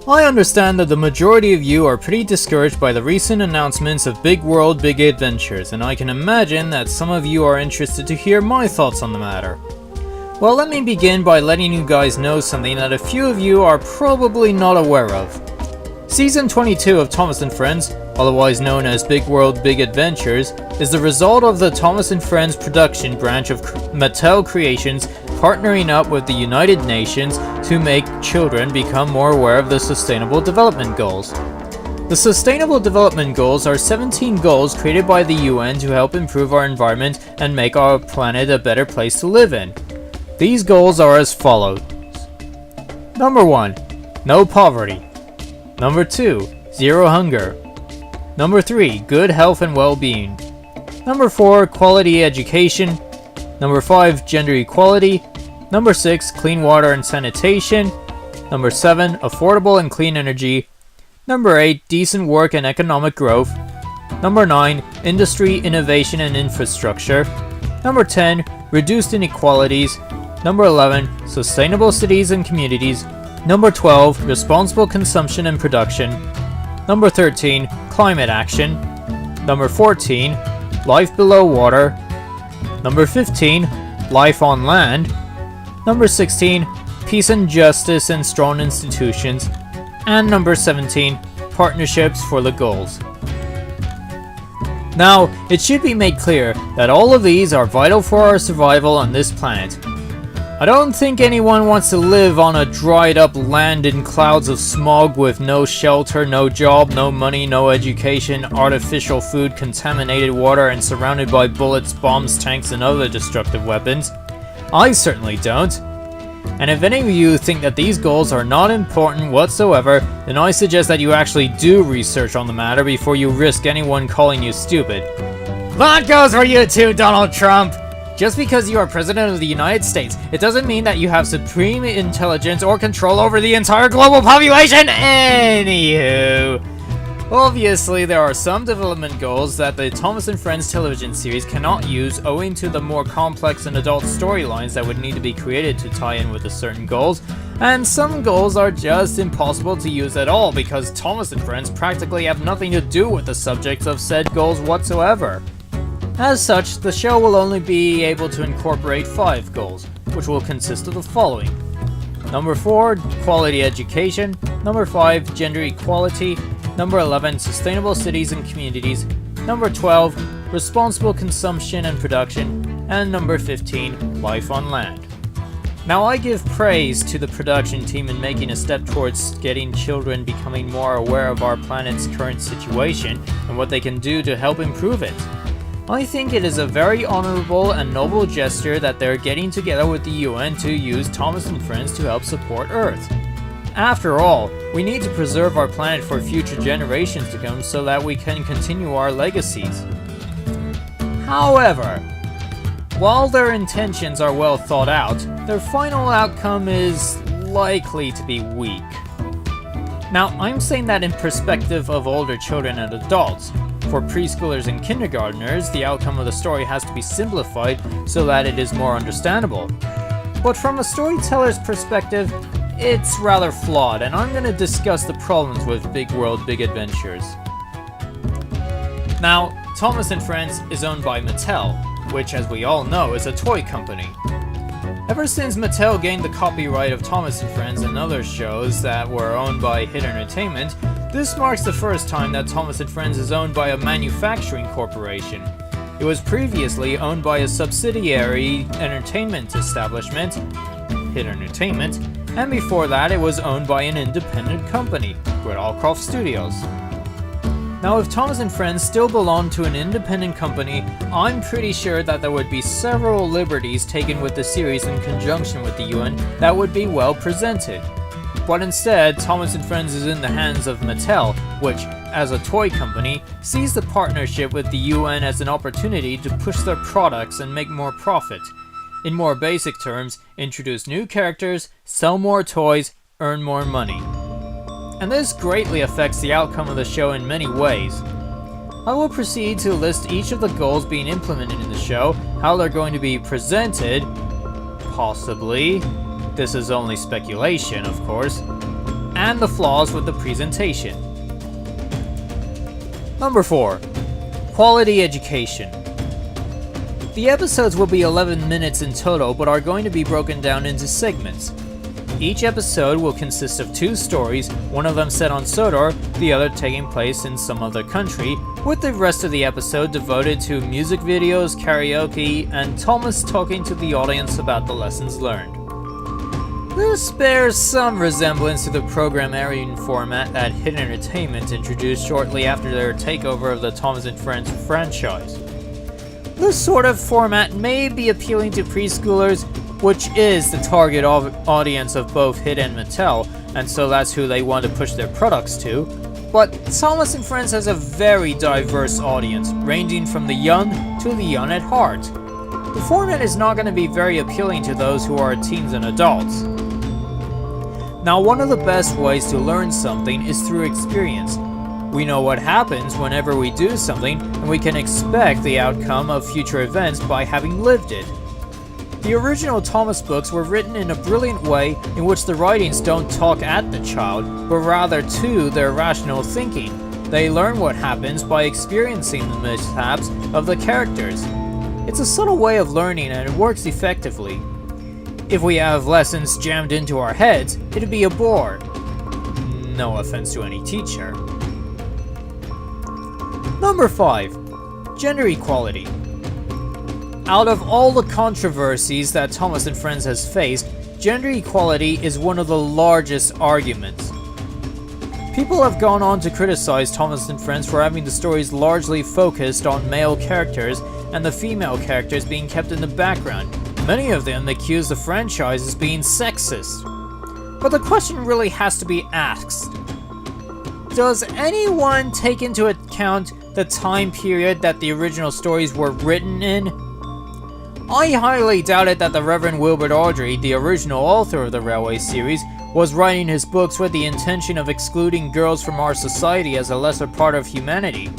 I understand that the majority of you are pretty discouraged by the recent announcements of Big World, Big Adventures, and I can imagine that some of you are interested to hear my thoughts on the matter. Well, let me begin by letting you guys know something that a few of you are probably not aware of. Season 22 of Thomas & Friends, otherwise known as Big World, Big Adventures, is the result of the Thomas & Friends production branch of Mattel Creations partnering up with the United Nations to make children become more aware of the Sustainable Development Goals. The Sustainable Development Goals are 17 goals created by the UN to help improve our environment and make our planet a better place to live in. These goals are as follows. Number 1. No poverty. Number 2. Zero hunger. Number 3. Good health and well-being. Number 4. Quality education. Number 5. Gender equality. Number 6. Clean water and sanitation. Number 7. Affordable and clean energy. Number 8. Decent work and economic growth. Number 9. Industry, innovation and infrastructure. Number 10. Reduced inequalities. Number 11. Sustainable cities and communities. Number 12. Responsible consumption and production. Number 13. Climate action. Number 14. Life below water. Number 15. Life on land. Number 16. Peace and justice and strong institutions. And number 17. Partnerships for the goals. Now, it should be made clear that all of these are vital for our survival on this planet. I don't think anyone wants to live on a dried up land in clouds of smog with no shelter, no job, no money, no education, artificial food, contaminated water, and surrounded by bullets, bombs, tanks, and other destructive weapons. I certainly don't. And if any of you think that these goals are not important whatsoever, then I suggest that you actually do research on the matter before you risk anyone calling you stupid. That goes for you too, Donald Trump! Just because you are President of the United States, it doesn't mean that you have supreme intelligence or control over the entire global population! Anywho... Obviously, there are some development goals that the Thomas & Friends television series cannot use owing to the more complex and adult storylines that would need to be created to tie in with the certain goals, and some goals are just impossible to use at all because Thomas & Friends practically have nothing to do with the subjects of said goals whatsoever. As such, the show will only be able to incorporate 5 goals, which will consist of the following. Number 4, quality education. Number 5, gender equality. Number 11, sustainable cities and communities. Number 12, responsible consumption and production. And number 15, life on land. Now I give praise to the production team in making a step towards getting children becoming more aware of our planet's current situation and what they can do to help improve it. I think it is a very honorable and noble gesture that they're getting together with the UN to use Thomas & Friends to help support Earth. After all, we need to preserve our planet for future generations to come so that we can continue our legacies. However, while their intentions are well thought out, their final outcome is likely to be weak. Now, I'm saying that in perspective of older children and adults. For preschoolers and kindergartners, the outcome of the story has to be simplified so that it is more understandable. But from a storyteller's perspective, it's rather flawed, and I'm going to discuss the problems with Big World, Big Adventures. Now, Thomas & Friends is owned by Mattel, which, as we all know, is a toy company. Ever since Mattel gained the copyright of Thomas & Friends and other shows that were owned by Hit Entertainment, this marks the first time that Thomas & Friends is owned by a manufacturing corporation. It was previously owned by a subsidiary entertainment establishment, Hit Entertainment, and before that it was owned by an independent company, Allcroft Studios. Now, if Thomas & Friends still belonged to an independent company, I'm pretty sure that there would be several liberties taken with the series in conjunction with the UN that would be well presented. But instead, Thomas & Friends is in the hands of Mattel, which, as a toy company, sees the partnership with the UN as an opportunity to push their products and make more profit. In more basic terms, introduce new characters, sell more toys, earn more money. And this greatly affects the outcome of the show in many ways. I will proceed to list each of the goals being implemented in the show, how they're going to be presented, possibly, this is only speculation of course, and the flaws with the presentation. Number 4. Quality education. The episodes will be 11 minutes in total, but are going to be broken down into segments. Each episode will consist of 2 stories, one of them set on Sodor, the other taking place in some other country, with the rest of the episode devoted to music videos, karaoke, and Thomas talking to the audience about the lessons learned. This bears some resemblance to the program airing format that Hit Entertainment introduced shortly after their takeover of the Thomas & Friends franchise. This sort of format may be appealing to preschoolers, which is the target audience of both Hit and Mattel, and so that's who they want to push their products to. But Thomas & Friends has a very diverse audience, ranging from the young to the young at heart. The format is not going to be very appealing to those who are teens and adults. Now, one of the best ways to learn something is through experience. We know what happens whenever we do something, and we can expect the outcome of future events by having lived it. The original Thomas books were written in a brilliant way in which the writings don't talk at the child, but rather to their rational thinking. They learn what happens by experiencing the mishaps of the characters. It's a subtle way of learning and it works effectively. If we have lessons jammed into our heads, it'd be a bore. No offense to any teacher. Number 5. Gender equality. Out of all the controversies that Thomas & Friends has faced, gender equality is one of the largest arguments. People have gone on to criticize Thomas & Friends for having the stories largely focused on male characters and the female characters being kept in the background. Many of them accuse the franchise as being sexist. But the question really has to be asked. Does anyone take into account the time period that the original stories were written in? I highly doubted that the Reverend Wilbert Awdry, the original author of the Railway series, was writing his books with the intention of excluding girls from our society as a lesser part of humanity.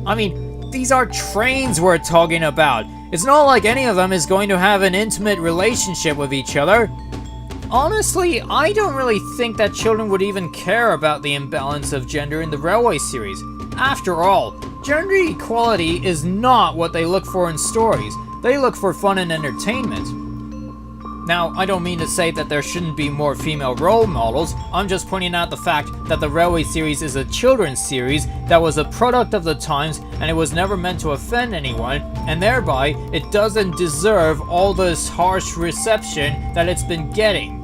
I mean, these are trains we're talking about. It's not like any of them is going to have an intimate relationship with each other. Honestly, I don't really think that children would even care about the imbalance of gender in the Railway series. After all, gender equality is not what they look for in stories. They look for fun and entertainment. Now, I don't mean to say that there shouldn't be more female role models. I'm just pointing out the fact that the Railway series is a children's series that was a product of the times and it was never meant to offend anyone, and thereby it doesn't deserve all this harsh reception that it's been getting.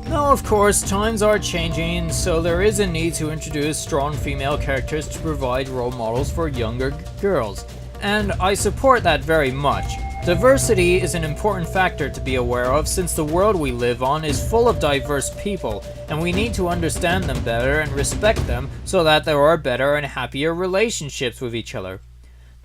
Now, of course, times are changing, so there is a need to introduce strong female characters to provide role models for younger girls, and I support that very much. Diversity is an important factor to be aware of since the world we live on is full of diverse people, and we need to understand them better and respect them so that there are better and happier relationships with each other.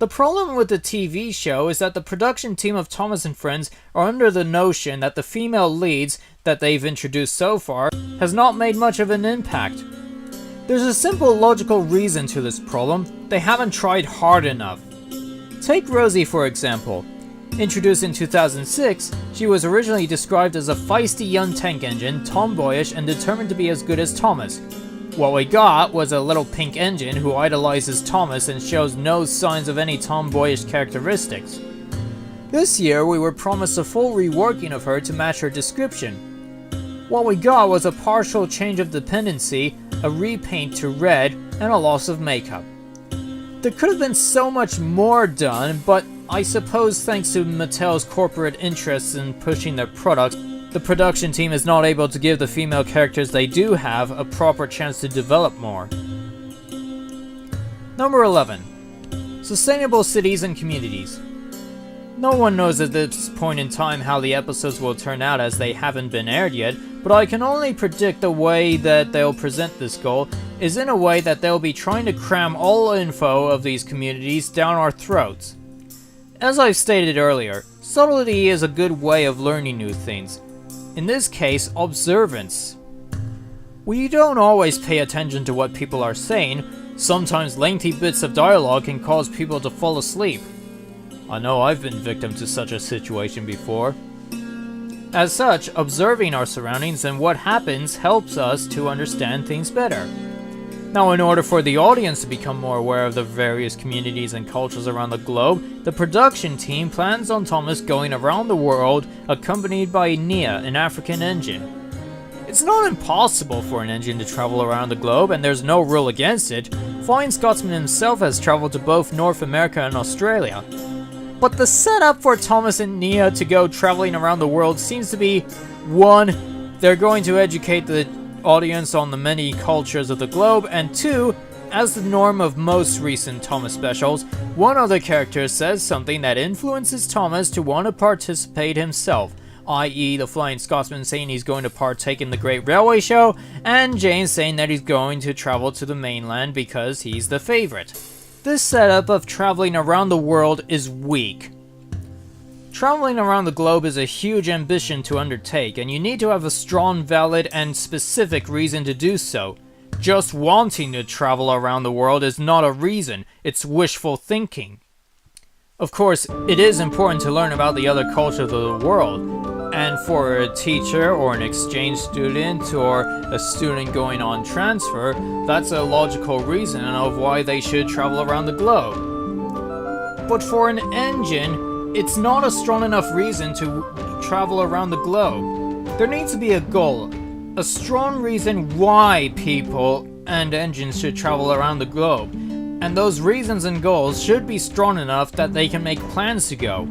The problem with the TV show is that the production team of Thomas & Friends are under the notion that the female leads that they've introduced so far has not made much of an impact. There's a simple logical reason to this problem: they haven't tried hard enough. Take Rosie for example. Introduced in 2006, she was originally described as a feisty young tank engine, tomboyish and determined to be as good as Thomas. What we got was a little pink engine who idolizes Thomas and shows no signs of any tomboyish characteristics. This year, we were promised a full reworking of her to match her description. What we got was a partial change of dependency, a repaint to red, and a loss of makeup. There could have been so much more done, but I suppose thanks to Mattel's corporate interests in pushing their products, the production team is not able to give the female characters they do have a proper chance to develop more. Number 11. Sustainable cities and communities. No one knows at this point in time how the episodes will turn out as they haven't been aired yet, but I can only predict the way that they'll present this goal is in a way that they'll be trying to cram all info of these communities down our throats. As I've stated earlier, subtlety is a good way of learning new things. In this case, observance. We don't always pay attention to what people are saying. Sometimes lengthy bits of dialogue can cause people to fall asleep. I know I've been victim to such a situation before. As such, observing our surroundings and what happens helps us to understand things better. Now, in order for the audience to become more aware of the various communities and cultures around the globe, the production team plans on Thomas going around the world accompanied by Nia, an African engine. It's not impossible for an engine to travel around the globe, and there's no rule against it. Flying Scotsman himself has traveled to both North America and Australia. But the setup for Thomas and Nia to go traveling around the world seems to be 1. They're going to educate the audience on the many cultures of the globe, and 2. As the norm of most recent Thomas specials, one other character says something that influences Thomas to want to participate himself, i.e. the Flying Scotsman saying he's going to partake in the Great Railway Show, and James saying that he's going to travel to the mainland because he's the favorite. This setup of traveling around the world is weak. Traveling around the globe is a huge ambition to undertake, and you need to have a strong, valid, and specific reason to do so. Just wanting to travel around the world is not a reason, it's wishful thinking. Of course, it is important to learn about the other cultures of the world, and for a teacher or an exchange student or a student going on transfer, that's a logical reason of why they should travel around the globe. But for an engine, it's not a strong enough reason to travel around the globe. There needs to be a goal, a strong reason why people and engines should travel around the globe, and those reasons and goals should be strong enough that they can make plans to go.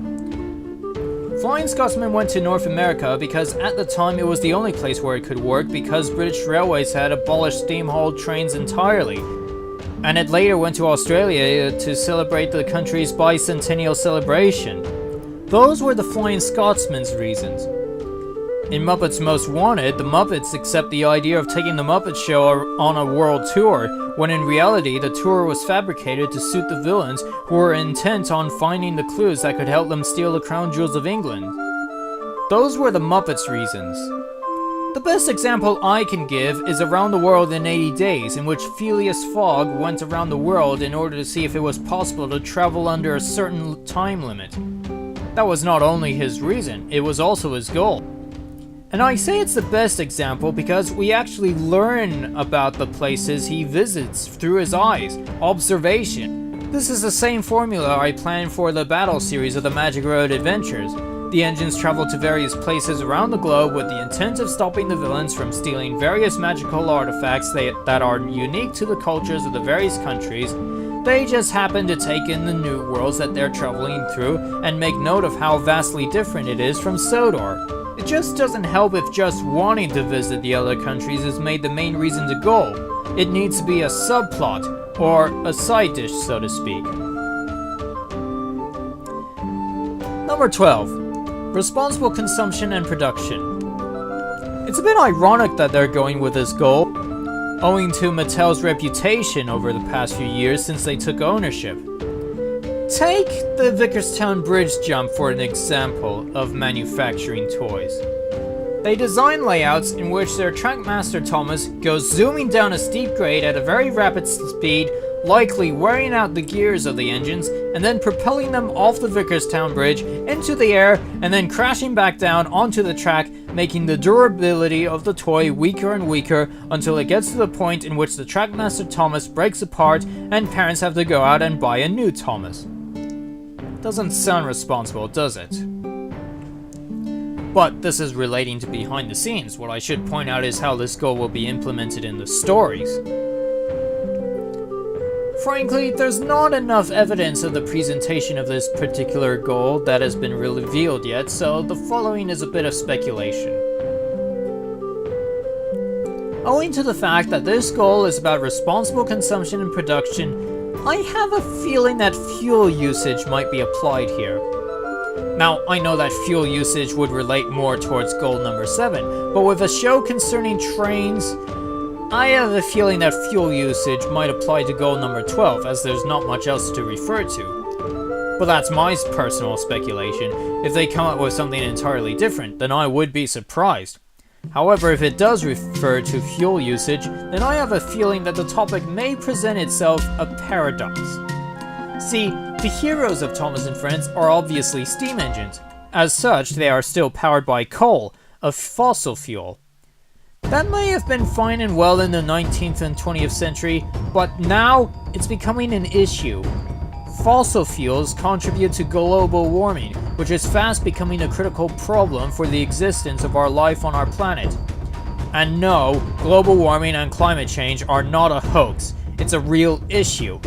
Flying Scotsman went to North America because at the time it was the only place where it could work because British Railways had abolished steam-hauled trains entirely, and it later went to Australia to celebrate the country's bicentennial celebration. Those were the Flying Scotsman's reasons. In Muppets Most Wanted, the Muppets accept the idea of taking the Muppet Show on a world tour, when in reality the tour was fabricated to suit the villains who were intent on finding the clues that could help them steal the crown jewels of England. Those were the Muppets' reasons. The best example I can give is Around the World in 80 Days, in which Phileas Fogg went around the world in order to see if it was possible to travel under a certain time limit. That was not only his reason, it was also his goal. And I say it's the best example because we actually learn about the places he visits through his eyes, observation. This is the same formula I planned for the battle series of the Magic Road Adventures. The engines travel to various places around the globe with the intent of stopping the villains from stealing various magical artifacts that are unique to the cultures of the various countries. They just happen to take in the new worlds that they're traveling through and make note of how vastly different it is from Sodor. It just doesn't help if just wanting to visit the other countries is made the main reason to go. It needs to be a subplot, or a side dish, so to speak. Number 12. Responsible consumption and production. It's a bit ironic that they're going with this goal, owing to Mattel's reputation over the past few years since they took ownership. Take the Vickerstown Bridge jump for an example of manufacturing toys. They design layouts in which their Trackmaster Thomas goes zooming down a steep grade at a very rapid speed, likely wearing out the gears of the engines, and then propelling them off the Vickerstown Bridge into the air and then crashing back down onto the track, making the durability of the toy weaker and weaker until it gets to the point in which the Trackmaster Thomas breaks apart and parents have to go out and buy a new Thomas. Doesn't sound responsible, does it? But this is relating to behind the scenes. What I should point out is how this goal will be implemented in the stories. Frankly, there's not enough evidence of the presentation of this particular goal that has been revealed yet, so the following is a bit of speculation. Owing to the fact that this goal is about responsible consumption and production, I have a feeling that fuel usage might be applied here. Now, I know that fuel usage would relate more towards goal number 7, but with a show concerning trains, I have a feeling that fuel usage might apply to goal number 12, as there's not much else to refer to. But that's my personal speculation. If they come up with something entirely different, then I would be surprised. However, if it does refer to fuel usage, then I have a feeling that the topic may present itself a paradox. See, the heroes of Thomas and Friends are obviously steam engines, As such, they are still powered by coal, a fossil fuel. That may have been fine and well in the 19th and 20th century, but now it's becoming an issue. Fossil fuels contribute to global warming, which is fast becoming a critical problem for the existence of our life on our planet. And no, global warming and climate change are not a hoax. It's a real issue.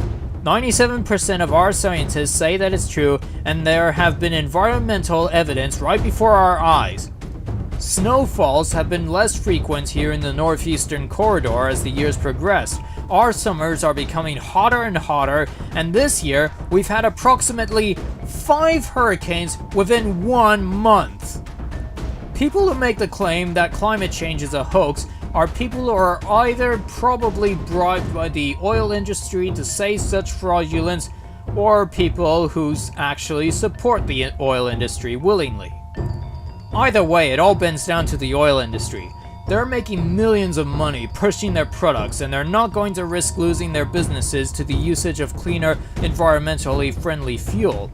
97% of our scientists say that it's true, and there have been environmental evidence right before our eyes. Snowfalls have been less frequent here in the northeastern corridor as the years progressed. Our summers are becoming hotter and hotter, and this year we've had approximately 5 hurricanes within 1 month. People who make the claim that climate change is a hoax are people who are either probably bribed by the oil industry to say such fraudulence, or people who actually support the oil industry willingly. Either way, it all bends down to the oil industry. They're making millions of money pushing their products, and they're not going to risk losing their businesses to the usage of cleaner, environmentally friendly fuel.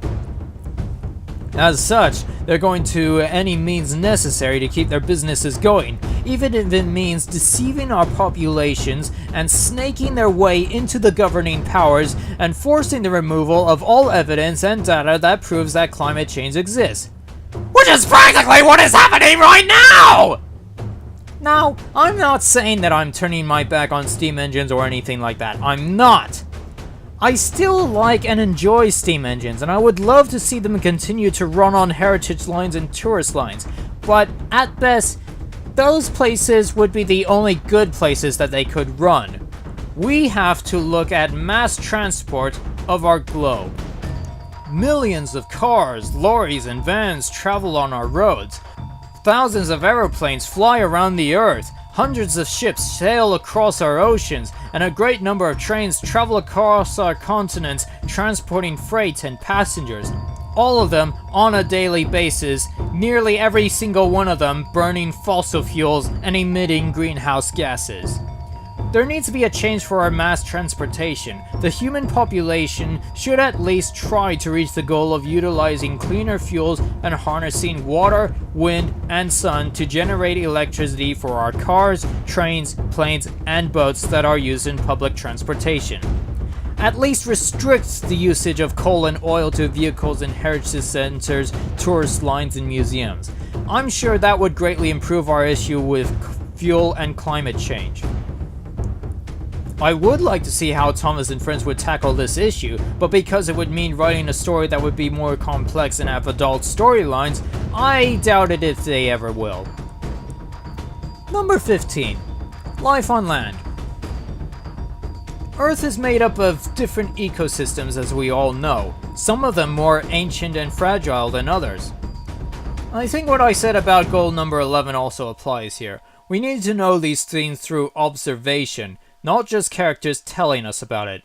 As such, they're going to any means necessary to keep their businesses going, even if it means deceiving our populations and snaking their way into the governing powers and forcing the removal of all evidence and data that proves that climate change exists. Which is practically what is happening right now! Now, I'm not saying that I'm turning my back on steam engines or anything like that. I'm not! I still like and enjoy steam engines, and I would love to see them continue to run on heritage lines and tourist lines. But, at best, those places would be the only good places that they could run. We have to look at mass transport of our globe. Millions of cars, lorries, and vans travel on our roads. Thousands of aeroplanes fly around the Earth. Hundreds of ships sail across our oceans, and a great number of trains travel across our continents transporting freight and passengers. All of them on a daily basis, nearly every single one of them burning fossil fuels and emitting greenhouse gases. There needs to be a change for our mass transportation. The human population should at least try to reach the goal of utilizing cleaner fuels and harnessing water, wind, and sun to generate electricity for our cars, trains, planes, and boats that are used in public transportation. At least restrict the usage of coal and oil to vehicles in heritage centers, tourist lines, and museums. I'm sure that would greatly improve our issue with fuel and climate change. I would like to see how Thomas and Friends would tackle this issue, but because it would mean writing a story that would be more complex and have adult storylines, I doubt it if they ever will. Number 15. Life on land. Earth is made up of different ecosystems, as we all know, some of them more ancient and fragile than others. I think what I said about goal number 11 also applies here. We need to know these things through observation, not just characters telling us about it.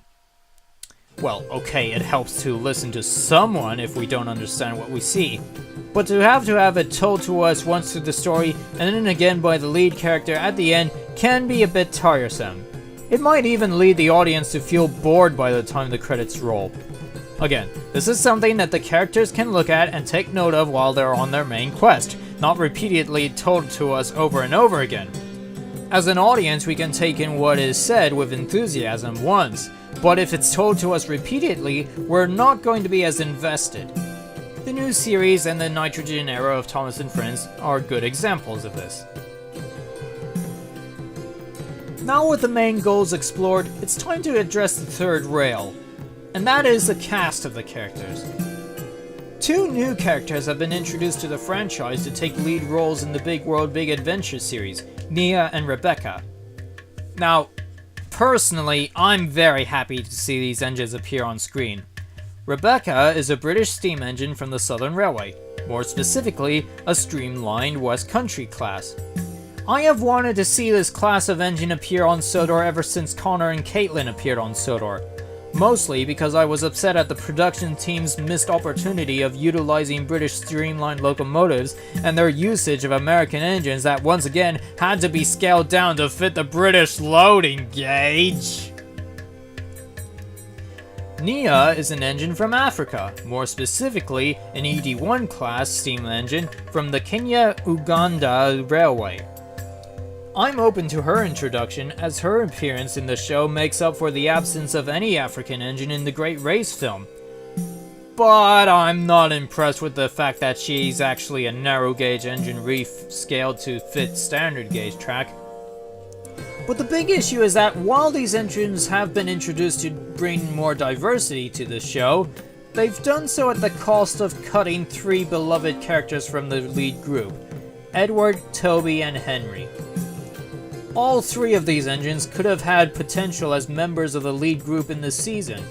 Well, okay, it helps to listen to someone if we don't understand what we see, but to have it told to us once through the story and then again by the lead character at the end can be a bit tiresome. It might even lead the audience to feel bored by the time the credits roll. Again, this is something that the characters can look at and take note of while they're on their main quest, not repeatedly told to us over and over again. As an audience, we can take in what is said with enthusiasm once, but if it's told to us repeatedly, we're not going to be as invested. The new series and the Nitrogen era of Thomas and Friends are good examples of this. Now with the main goals explored, it's time to address the third rail, and that is the cast of the characters. 2 new characters have been introduced to the franchise to take lead roles in the Big World Big Adventure series, Nia and Rebecca. Now, personally, I'm very happy to see these engines appear on screen. Rebecca is a British steam engine from the Southern Railway, more specifically, a streamlined West Country class. I have wanted to see this class of engine appear on Sodor ever since Connor and Caitlin appeared on Sodor. Mostly because I was upset at the production team's missed opportunity of utilizing British streamlined locomotives and their usage of American engines that once again had to be scaled down to fit the British loading gauge. Nia is an engine from Africa, more specifically an ED1 class steam engine from the Kenya-Uganda Railway. I'm open to her introduction, as her appearance in the show makes up for the absence of any African engine in the Great Race film. But I'm not impressed with the fact that she's actually a narrow gauge engine scaled to fit standard gauge track. But the big issue is that while these engines have been introduced to bring more diversity to the show, they've done so at the cost of cutting 3 beloved characters from the lead group: Edward, Toby, and Henry. All 3 of these engines could have had potential as members of the lead group in this season.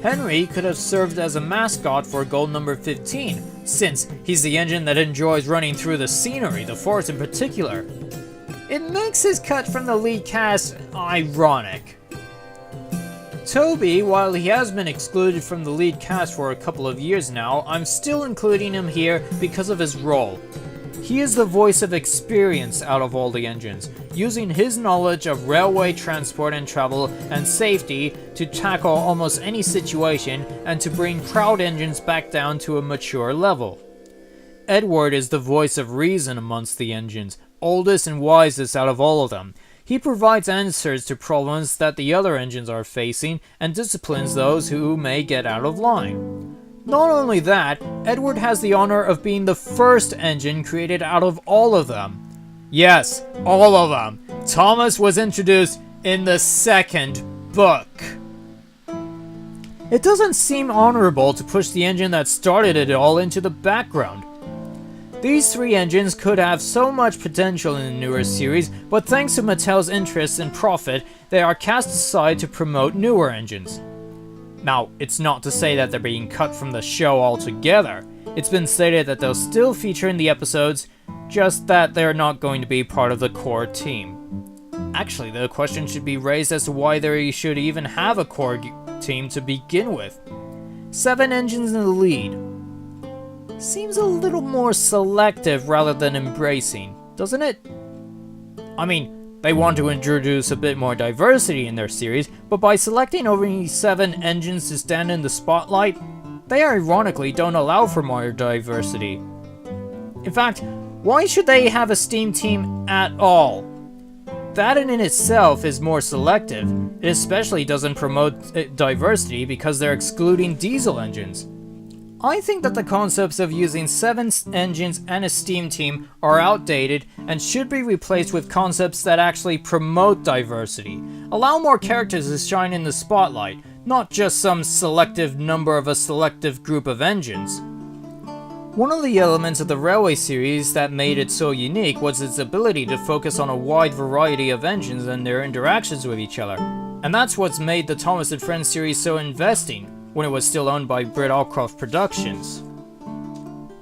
Henry could have served as a mascot for goal number 15, since he's the engine that enjoys running through the scenery, the forest in particular. It makes his cut from the lead cast ironic. Toby, while he has been excluded from the lead cast for a couple of years now, I'm still including him here because of his role. He is the voice of experience out of all the engines, using his knowledge of railway transport and travel and safety to tackle almost any situation and to bring proud engines back down to a mature level. Edward is the voice of reason amongst the engines, oldest and wisest out of all of them. He provides answers to problems that the other engines are facing and disciplines those who may get out of line. Not only that, Edward has the honor of being the first engine created out of all of them. Yes, all of them. Thomas was introduced in the 2nd book. It doesn't seem honorable to push the engine that started it all into the background. These 3 engines could have so much potential in the newer series, but thanks to Mattel's interest and profit, they are cast aside to promote newer engines. Now, it's not to say that they're being cut from the show altogether. It's been stated that they'll still feature in the episodes, just that they're not going to be part of the core team. Actually, the question should be raised as to why they should even have a core team to begin with. 7 engines in the lead. Seems a little more selective rather than embracing, doesn't it? I mean, they want to introduce a bit more diversity in their series, but by selecting only 7 engines to stand in the spotlight, they ironically don't allow for more diversity. In fact, why should they have a steam team at all? That in itself is more selective. It especially doesn't promote diversity because they're excluding diesel engines. I think that the concepts of using 7 engines and a steam team are outdated and should be replaced with concepts that actually promote diversity. Allow more characters to shine in the spotlight, not just some selective number of a selective group of engines. One of the elements of the Railway series that made it so unique was its ability to focus on a wide variety of engines and their interactions with each other. And that's what's made the Thomas & Friends series so investing, when it was still owned by Britt Allcroft Productions.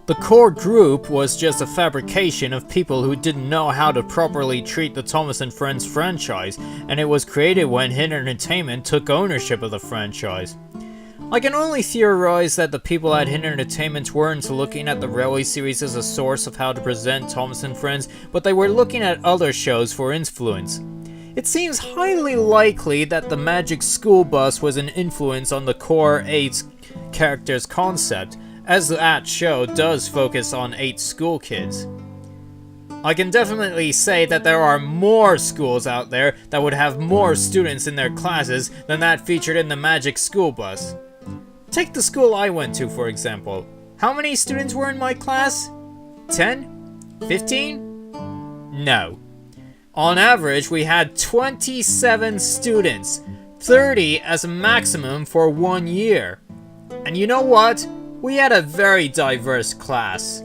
The core group was just a fabrication of people who didn't know how to properly treat the Thomas & Friends franchise, and it was created when Hit Entertainment took ownership of the franchise. I can only theorize that the people at Hit Entertainment weren't looking at the Railway series as a source of how to present Thomas & Friends, but they were looking at other shows for influence. It seems highly likely that the Magic School Bus was an influence on the core 8 characters concept, as that show does focus on 8 school kids. I can definitely say that there are more schools out there that would have more students in their classes than that featured in the Magic School Bus. Take the school I went to, for example. How many students were in my class? 10? 15? No. On average, we had 27 students, 30 as a maximum for 1 year. And you know what? We had a very diverse class.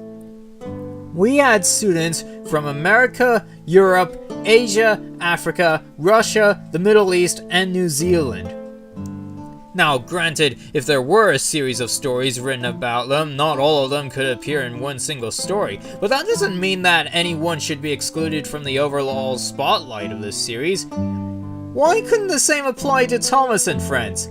We had students from America, Europe, Asia, Africa, Russia, the Middle East, and New Zealand. Now, granted, if there were a series of stories written about them, not all of them could appear in one single story, but that doesn't mean that anyone should be excluded from the overall spotlight of this series. Why couldn't the same apply to Thomas & Friends?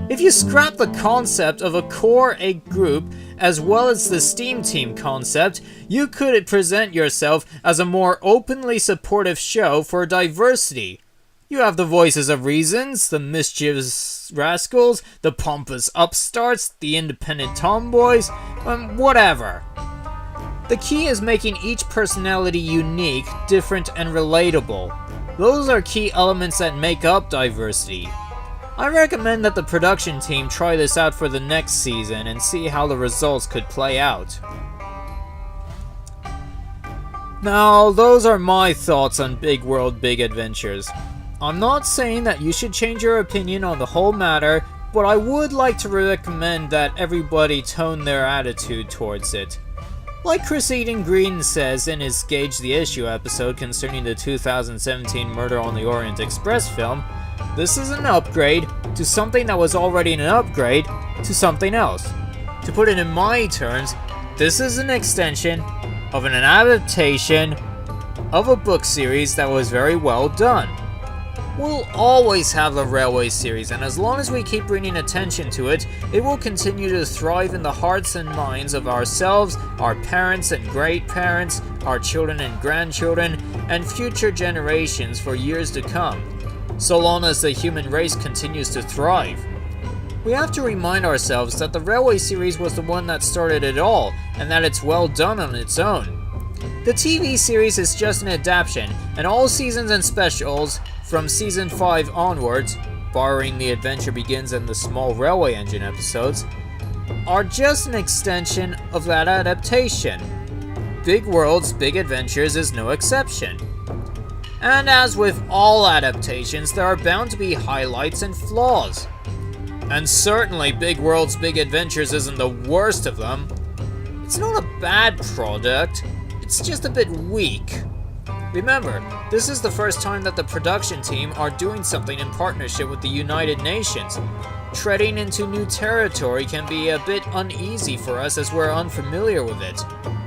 If you scrap the concept of a core 8 group, as well as the Steam Team concept, you could present yourself as a more openly supportive show for diversity. You have the voices of reasons, the mischievous rascals, the pompous upstarts, the independent tomboys, whatever. The key is making each personality unique, different, and relatable. Those are key elements that make up diversity. I recommend that the production team try this out for the next season and see how the results could play out. Now, those are my thoughts on Big World, Big Adventures. I'm not saying that you should change your opinion on the whole matter, but I would like to recommend that everybody tone their attitude towards it. Like Chris Eden Green says in his Gauge the Issue episode concerning the 2017 Murder on the Orient Express film, this is an upgrade to something that was already an upgrade to something else. To put it in my terms, this is an extension of an adaptation of a book series that was very well done. We'll always have the Railway series, and as long as we keep bringing attention to it, it will continue to thrive in the hearts and minds of ourselves, our parents and great-parents, our children and grandchildren, and future generations for years to come, so long as the human race continues to thrive. We have to remind ourselves that the Railway series was the one that started it all, and that it's well done on its own. The TV series is just an adaptation, and all seasons and specials from Season 5 onwards, barring The Adventure Begins and the Small Railway Engine episodes, are just an extension of that adaptation. Big Worlds, Big Adventures is no exception. And as with all adaptations, there are bound to be highlights and flaws. And certainly Big Worlds, Big Adventures isn't the worst of them. It's not a bad product, it's just a bit weak. Remember, this is the first time that the production team are doing something in partnership with the United Nations. Treading into new territory can be a bit uneasy for us as we're unfamiliar with it.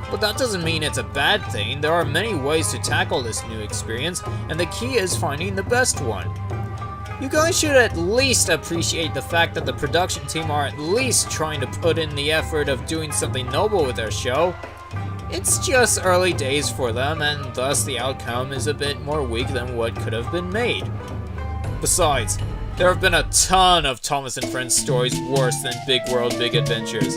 But that doesn't mean it's a bad thing. There are many ways to tackle this new experience, and the key is finding the best one. You guys should at least appreciate the fact that the production team are at least trying to put in the effort of doing something noble with their show. It's just early days for them, and thus the outcome is a bit more weak than what could have been made. Besides, there have been a ton of Thomas and Friends stories worse than Big World, Big Adventures.